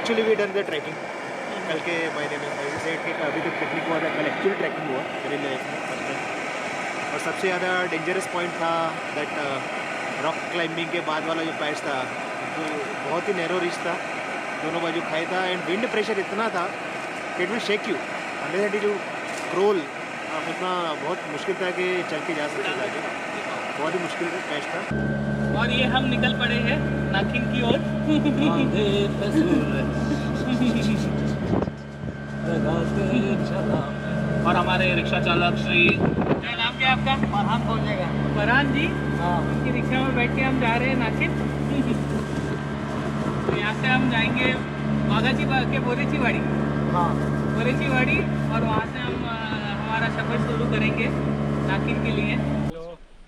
Actually we done the trekking कल के महीने में। अभी तक पिकनिक हुआ था, कल एक्चुअली ट्रैकिंग हुआ मेरे लाइफ में फर्स्ट टाइम। और सबसे ज़्यादा डेंजरस पॉइंट था दैट रॉक क्लाइंबिंग के बाद वाला जो पैच था, तो बहुत ही नैरो रिच था, दोनों बाजू खाई था, एंड विंड प्रेशर इतना था कि it will shake you unless you crawl. उतना बहुत मुश्किल था कि चल के जा सकते थे, बहुत ही मुश्किल पैच था। और ये हम निकल पड़े हैं नाखिन की ओर। और हमारे रिक्शा चालक श्री, क्या नाम क्या है आपका? फरहान बोलेगा। फरहान जी, हाँ। उनकी रिक्शा में बैठ के हम जा रहे हैं नाखिन। तो यहाँ से हम जाएंगे वाघाजी के बोरेची वाड़ी। हाँ। बोरेची वाड़ी, और वहाँ से हम हमारा सफर शुरू करेंगे नाखिन के लिए।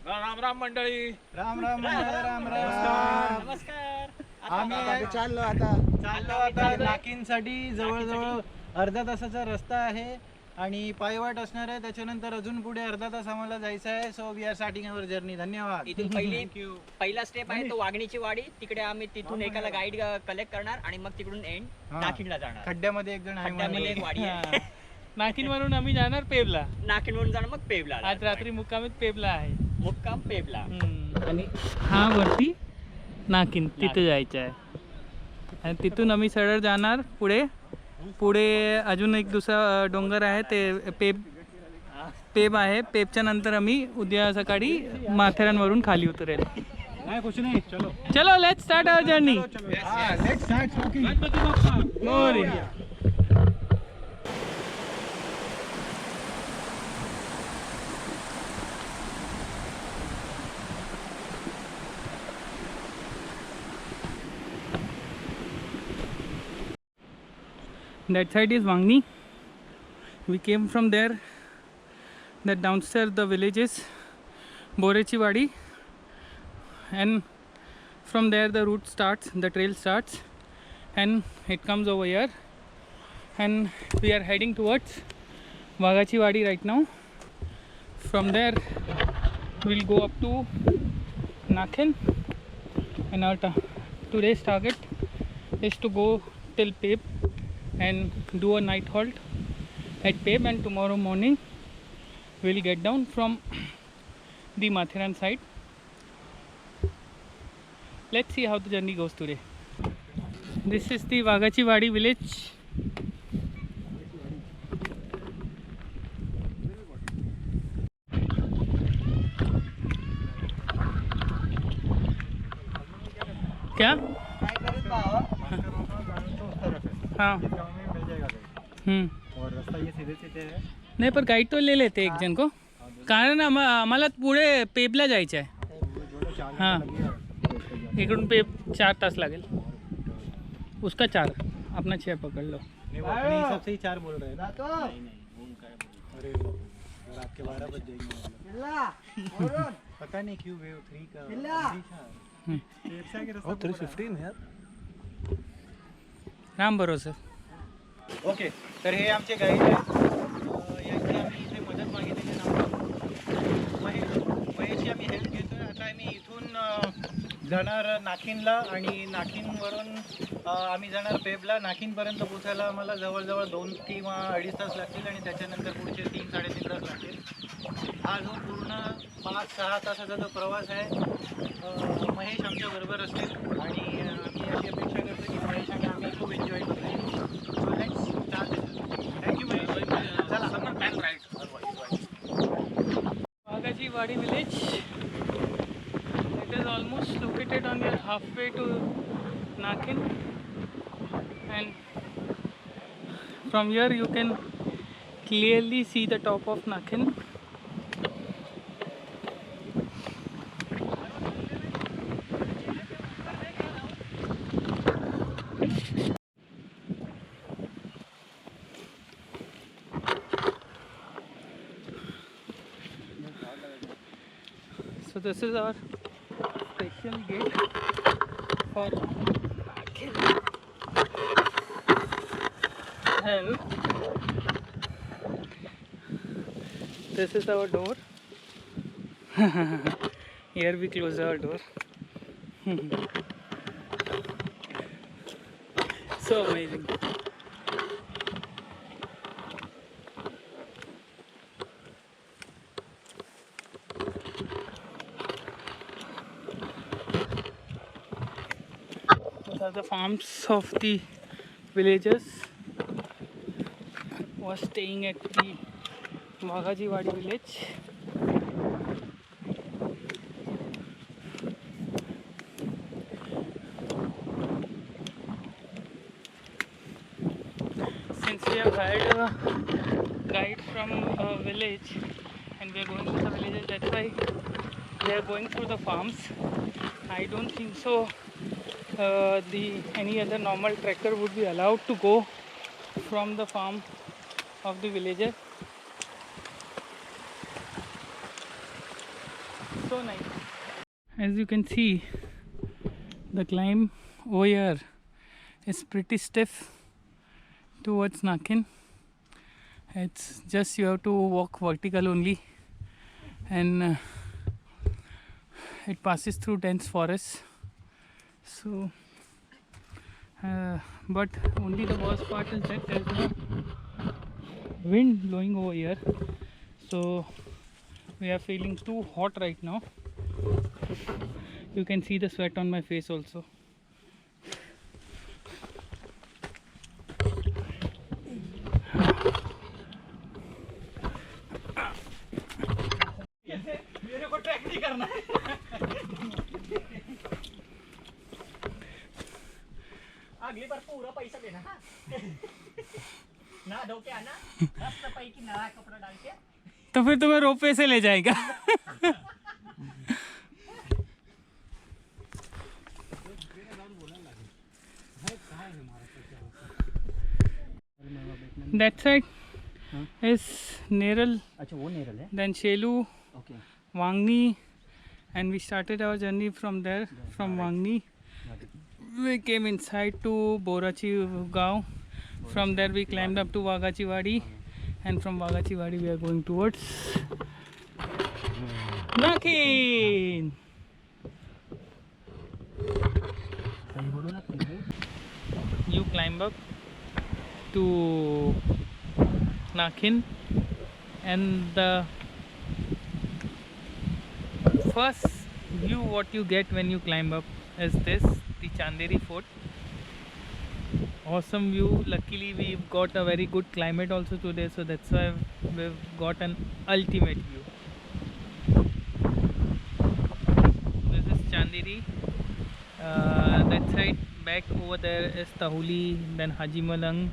राम राम मंडळी। राम राम राम राम। नमस्कार। आम्ही चाललो आता नाकिनसाठी जवळजवळ अर्धा तासाचा रस्ता आहे आणि पायवाट असणार आहे, त्याच्यानंतर अजून पुढे अर्धा तास आम्हाला जायचं आहे. So we are starting our journey. धन्यवाद. इथून पहिला स्टेप आहे तो वाघणीची वाडी. तिकडे आम्ही तिथून एकाला गाईड कलेक्ट करणार आणि मग तिकडून एंड नाखिनला जाणार. खड्ड्यामध्ये एक जण आहे, खड्ड्यामध्ये एक वाडी आहे. नाखिनवरून आम्ही जाणार पेबला. नाखिनवरून जाणार मग पेबला. आज रात्री मुक्कामीत पेबला आहे. मुक्काम पेबला. आणि हा वरती नाखिन, तिथे जायचं आहे. आणि तिथून आम्ही सरळ जाणार पुढे. पुढे अजून एक दुसरा डोंगर आहे, ते पेब आहे. पेबच्या नंतर आम्ही उद्या सकाळी माथेरानवरून खाली उतरेल. नाही कुछ नाही. चलो चलो let's start our journey. Let's start walking. That side is Wangni. We came from there. That downstairs the village is Borechi Wadi, and from there the route starts, the trail starts, and it comes over here, and we are heading towards Wagachi Wadi right now. From there we'll go up to Nakhin, and our today's target is to go till Peb and do a night halt at Peb, and tomorrow morning we'll get down from the Mathiran side. Let's see how the journey goes today. This is the Wagachi Wadi village. क्या? हाँ। और रास्ता ये सीधे सीधे है. नाही, पण गाईड तो ले लेते एक जण को, कारण आम्हाला पुढे पेबला जायचं आहे. हां, इकडून पेब 4 तास लागेल. उसका 4, अपना 6 पकड़ लो. अपने हिसाब से ही 4 बोल रहे हैं ना. अरे रात के 12 बज जाएंगे. पता नहीं क्यों वेव 3 का 315 यार. राम भरोसे. ओके, तर हे आमचे गाईड आहेत. यांची आम्ही इथे मदत मागितली. नाव महेशची आम्ही हेल्प घेतोय. आता आम्ही इथून जाणार नाखिनला, आणि नाखिनवरून आम्ही जाणार पेबला. नाखिनपर्यंत पोचायला आम्हाला जवळजवळ 2 किंवा 2.5 तास लागतील, आणि त्याच्यानंतर पुढचे 3-3.5 तास लागतील. हा जो पूर्ण 5-6 तासाचा जो प्रवास आहे, महेश आमच्या बरोबर असतील, आणि आम्ही अशी अपेक्षा करतो की महेश आणि आम्ही खूप एन्जॉय करू. So let's start. Thank you Mahesh. चला plan right. Wagachi Wadi village. It is almost located on your halfway to Nakhin, and from here you can clearly see the top of Nakhin. So this is our special gate for Nakhin. And this is our door. Here we close our door. So amazing. These are the farms of the villagers who are staying at the Wagajiwadi village. Since we have hired a guide from a village and we are going to the villages, that's why we are going through the farms. I don't think so any other normal trekker would be allowed to go from the farm of the villager. So nice. As you can see, the climb over here is pretty stiff towards Nakin. It's just you have to walk vertical only, and it passes through dense forests. So but only the worst part is that there's no wind blowing over here, so we are feeling too hot right now. You can see the sweat on my face also. मेरे को track नहीं करना है। अगली बार पूरा पैसा देना हाँ ना धो के आना मस्त पैकी नया कपड़ा डाल के तो फिर तुम्हें रोपवे से ले जाएगा। That side is Neral, अच्छा वो नेरल है। then Shelu, okay Wangni, and we started our journey from there, from Wangni. We came inside to Borachi Gaon. From there we climbed up to Wagachiwadi, and from Wagachiwadi we are going towards Nakin. You climb up to Nakin, and the first view what you get when you climb up is this, the Chanderi Fort. Awesome view. Luckily we've got a very good climate also today, so that's why we've got an ultimate view. This is Chanderi. That side back over there is Tahuli, then Haji Malang,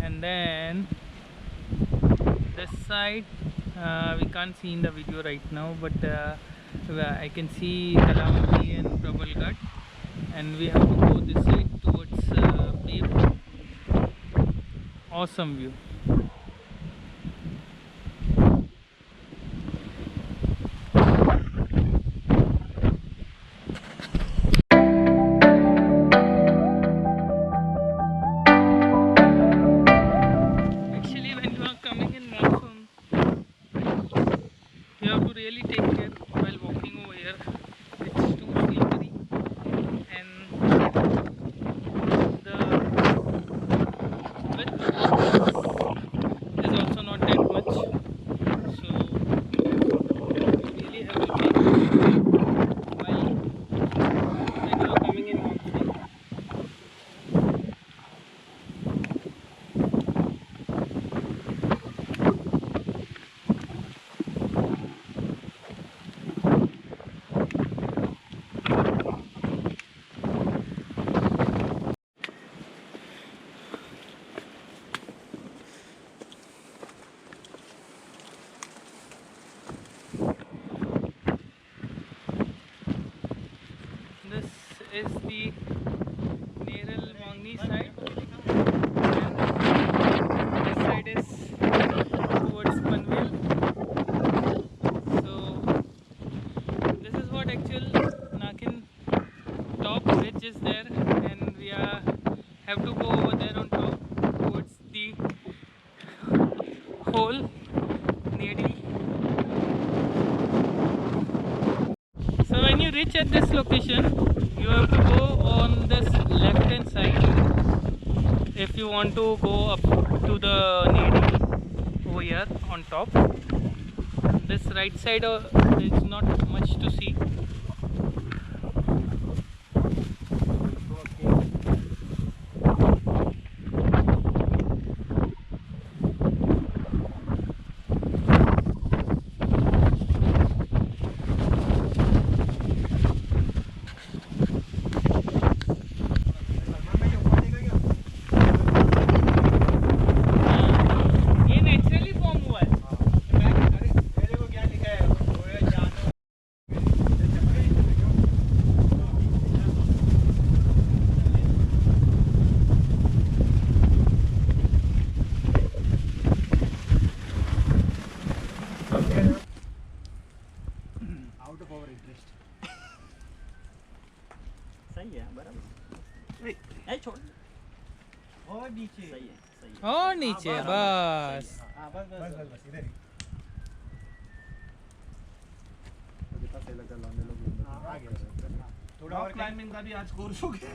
and then this side we can't see in the video right now, but I can see Kalamati and Prabalgarh, and we have to go this side towards Beep. Awesome view. Actually, when you are coming in monsoon, you have to really take care while walking over here. It's too slippery, and the width is also not that much, so you really have to take care while when you are coming in monsoon. This is the Neral Wangni side, and this side is towards Panvel. So this is what actual Nakin top ridge is there, and we have to go over there on top towards the hole Nedi. So when you reach at this location, you have to go on this left hand side if you want to go up to the Nedi over here on top, this right side is not much to see. ये naturally form हुआ है. अरे देखो क्या लिखा है, गोया जानो आउट ऑफ आवर इंटरेस्ट. सही है बराबर. नहीं छोड़. और नीचे सही है सही है. और नीचे बस. हाँ बस बस बस बस इधर ही. तो कितना सही लगता है लौंडे लोग. आ गया. थोड़ा और क्लाइंबिंग का भी आज कोर्स हो गया.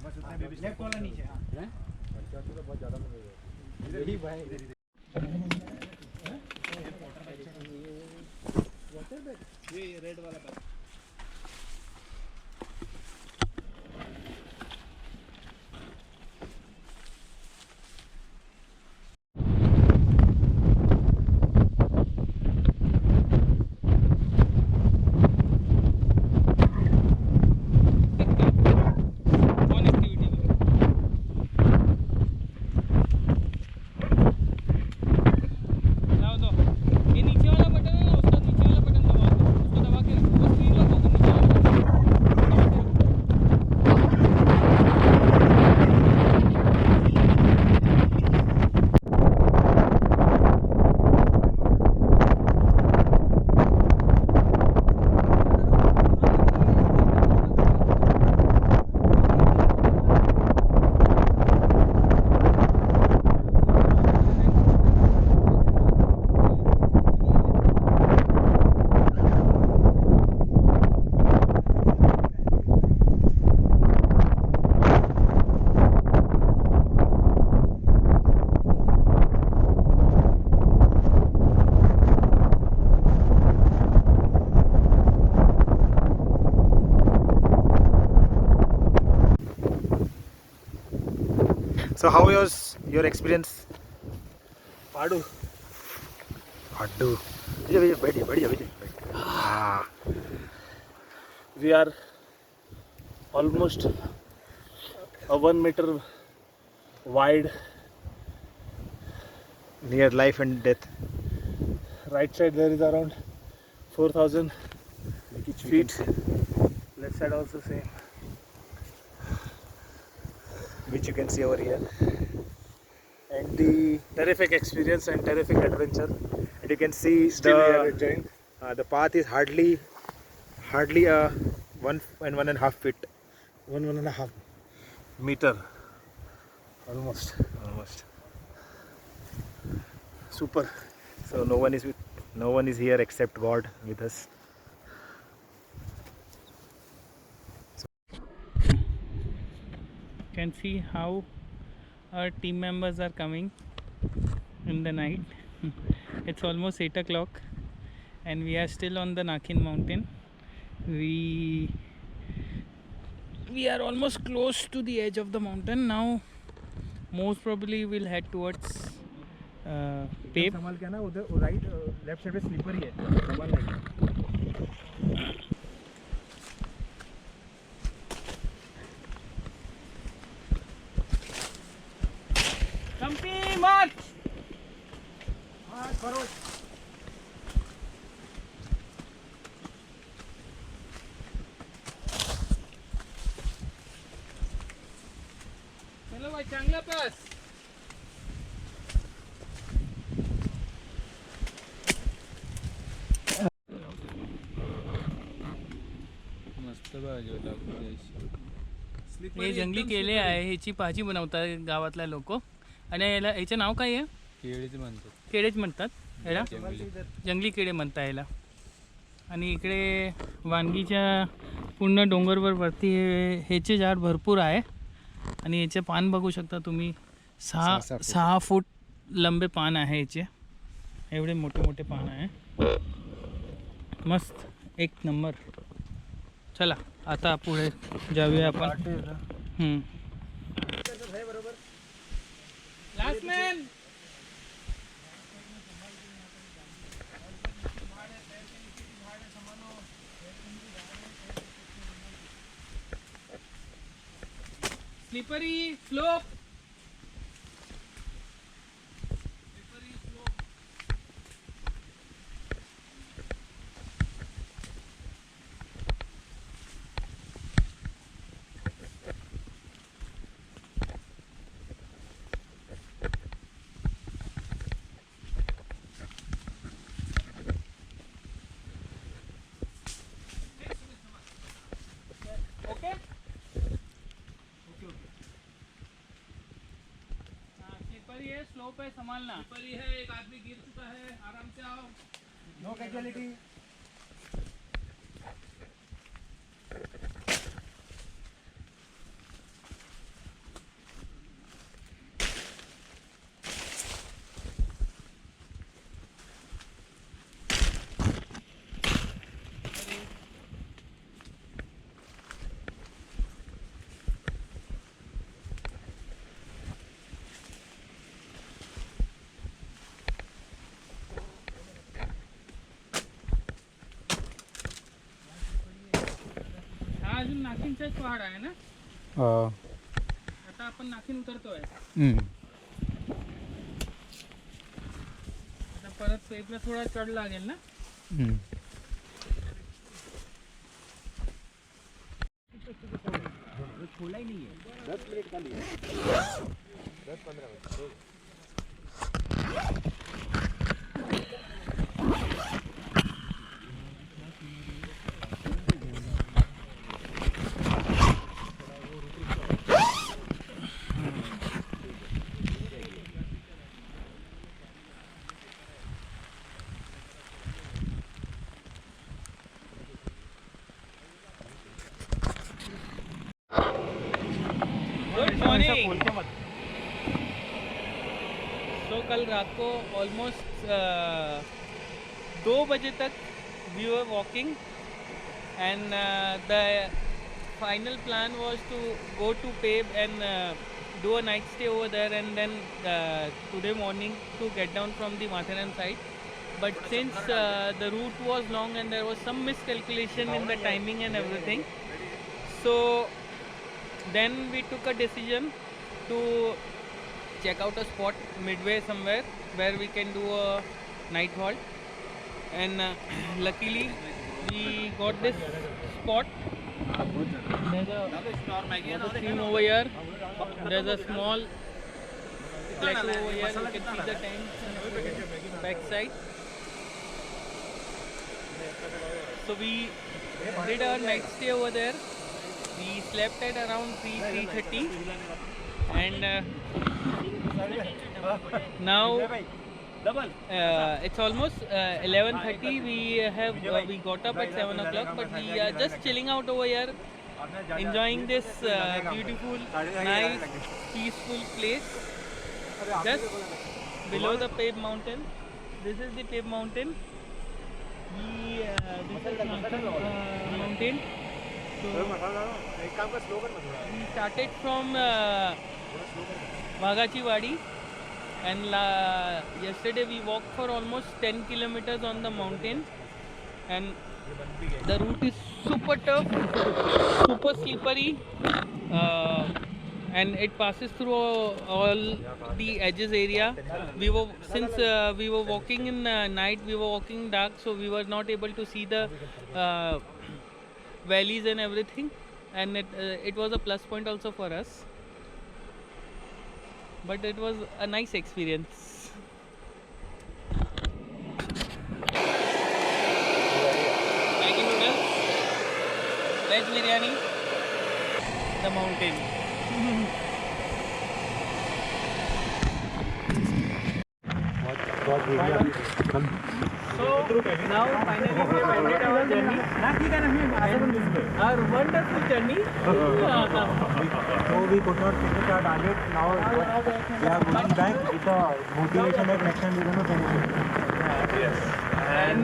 बस उतना बेबी लेफ्ट वाला नीचे. हाँ बहुत ज़्यादा लगेगा. इधर ही भाई. इधर ही. ये रेड वाला बैग. कौन एक्टिविटी दबाओ दो. ये नीचे वाला बटन है ना, उसका नीचे वाला बटन दबा दो. उसको दबा के रखो. वो स्क्रीन लॉक होगा. नीचे वाला बटन दबा के रखो. So how was your experience? पाडू Addu. Vijay, बैठिए बैठिए बैठिए. हाँ. we are almost a 1 meter wide. Near life and death. Right side there is around 4,000 feet. Left side also same. Which you can see over here. And the terrific experience and terrific adventure. And you can see Still we are enjoying. the path is hardly 1.5 feet. 1.5 meter. Almost. Super. So no one is here except God with us. Can see how our team members are coming in the night. It's almost 8 o'clock and we are still on the Nakin mountain. We are almost close to the edge of the mountain now. Most probably we'll head towards Pep. संभाल के ना उधर right left side पे sleeper ही है. संभाल नहीं. Company march! चलो भाई चांगला पास. हे जंगली केले आहे. ह्याची भाजी बनवतात गावातल्या लोक. आणि याला ह्याचं नाव काय आहे? केळेच म्हणतात ह्याला. जंगली केळे म्हणतात ह्याला. आणि इकडे वांगीच्या पूर्ण डोंगरवर वरती ह्याचे झाड भरपूर आहे. आणि याचे पान बघू शकता तुम्ही, सहा फूट. 6 फूट लंबे पान आहे याचे, एवढे मोठे मोठे पान आहे. मस्त, एक नंबर. चला आता पुढे जाऊया आपण. Last man. Slippery slope. Okay. Slippery है, स्लोप है, संभालना. स्लिपरी है, एक आदमी गिर चुका है, आराम से आओ. No casualty. हा अजून नाखिनचाच पहाड आहे ना. आता आपण नाखिन उतरतोय. आता परत पेपला थोडा चढ लागेल ना. खोला ही नहीं है. 10 मिनट का लिए 10-15 मिनट. Good morning. तो कल रात को ऑलमोस्ट 2 बजे तक we were walking and the final plan was to go to pub and do a night stay over there, and then today morning to get down from the Matharan side. But since the route was long and there was some miscalculation in the timing and everything, so then we took a decision to check out a spot midway somewhere where we can do a night halt, and luckily we got this spot. There's a stream over here, there's a small plateau over here, you can see the tent back side. So we did our night stay over there. We slept at around 3:30, and now it's almost 11:30. We got up at 7 o'clock, but we are just chilling out over here, enjoying this beautiful, nice, peaceful place just below the Peb mountain. This is the Peb mountain. This is mountain. So एक काम का slogan में थोड़ा. we started from Wagachi Wadi, and yesterday we walked for almost 10 kilometers on the mountain, and the route is super tough, super slippery, and it passes through all the edges area. Since we were walking in night, we were walking dark, so we were not able to see the valleys and everything, and it was a plus point also for us, but it was a nice experience. Maggi noodles, veg biryani, the mountain. बहुत So now finally we have ended our journey. Our wonderful journey. So we could not finish our target. Now we are going back with the motivation that next time we are going to finish it. And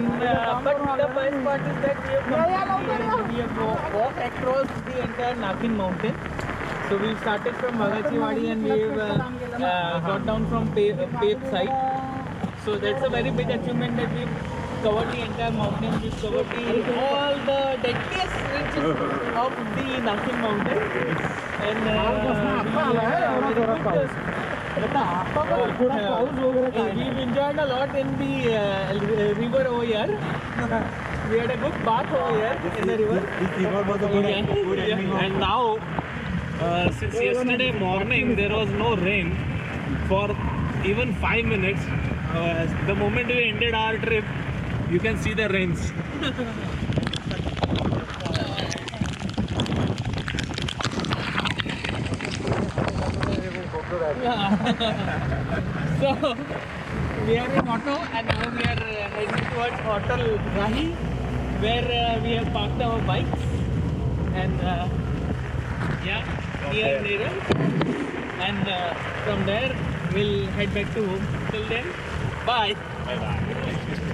but the best part is that we have walked across the entire Nakin mountain. So we started from Magachiwadi and we have got down from paved side. So that's a very big achievement that we've covered the entire mountain. We've covered all the deadliest ridges of the Nakin mountain. And we've enjoyed a lot in the river over here. We had a good bath over here in the river. This river was a good ending of And now, since yesterday morning, there was no rain for even 5 minutes. The moment we ended our trip, you can see the rains. So we are in auto and now we are heading towards Hotel Rahi, where we have parked our bikes and near Neral, and from there we'll head back to home. Till then, bye. Bye bye.